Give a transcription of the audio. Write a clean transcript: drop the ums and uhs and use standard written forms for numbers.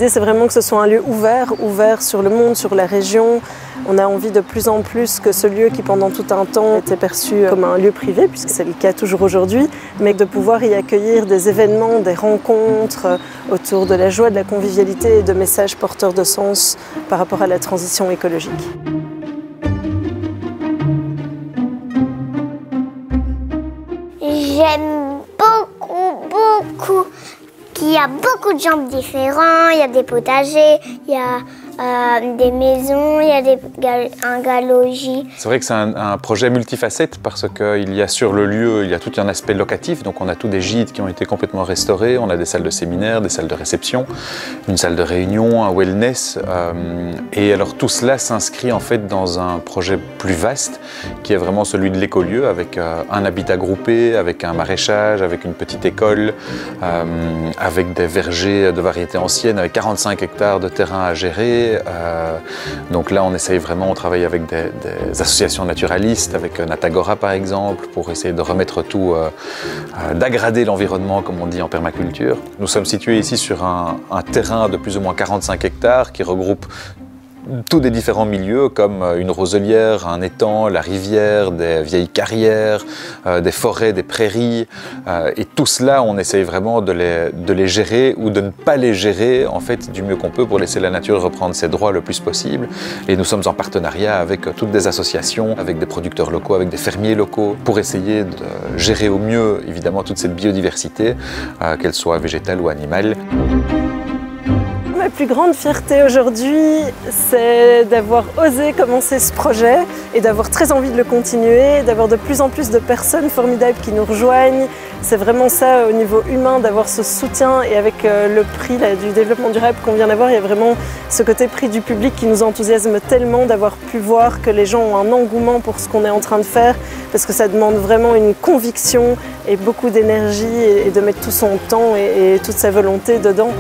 L'idée, c'est vraiment que ce soit un lieu ouvert sur le monde, sur la région. On a envie de plus en plus que ce lieu qui pendant tout un temps était perçu comme un lieu privé, puisque c'est le cas toujours aujourd'hui, mais de pouvoir y accueillir des événements, des rencontres autour de la joie, de la convivialité et de messages porteurs de sens par rapport à la transition écologique. J'aime beaucoup qu'il y a beaucoup de gens différents, il y a des potagers, il y a des maisons, il y a un gars-logis. C'est vrai que c'est un projet multifacette parce qu'il y a sur le lieu, il y a tout un aspect locatif, donc on a tous des gîtes qui ont été complètement restaurés, on a des salles de séminaire, des salles de réception, une salle de réunion, un wellness, et alors tout cela s'inscrit en fait dans un projet plus vaste qui est vraiment celui de l'écolieu avec un habitat groupé, avec un maraîchage, avec une petite école, avec des vergers de variétés anciennes, avec 45 hectares de terrain à gérer. Donc là, on travaille avec des associations naturalistes, avec Natagora par exemple, pour essayer de remettre tout, d'aggrader l'environnement, comme on dit en permaculture. Nous sommes situés ici sur un terrain de plus ou moins 45 hectares qui regroupe tous des différents milieux comme une roselière, un étang, la rivière, des vieilles carrières, des forêts, des prairies. Et tout cela, on essaye vraiment de les gérer ou de ne pas les gérer en fait du mieux qu'on peut pour laisser la nature reprendre ses droits le plus possible. Et nous sommes en partenariat avec toutes des associations, avec des producteurs locaux, avec des fermiers locaux pour essayer de gérer au mieux évidemment toute cette biodiversité, qu'elle soit végétale ou animale. Ma plus grande fierté aujourd'hui, c'est d'avoir osé commencer ce projet et d'avoir très envie de le continuer, d'avoir de plus en plus de personnes formidables qui nous rejoignent. C'est vraiment ça au niveau humain, d'avoir ce soutien, et avec le prix du développement durable qu'on vient d'avoir, il y a vraiment ce côté prix du public qui nous enthousiasme tellement, d'avoir pu voir que les gens ont un engouement pour ce qu'on est en train de faire, parce que ça demande vraiment une conviction et beaucoup d'énergie et de mettre tout son temps et toute sa volonté dedans.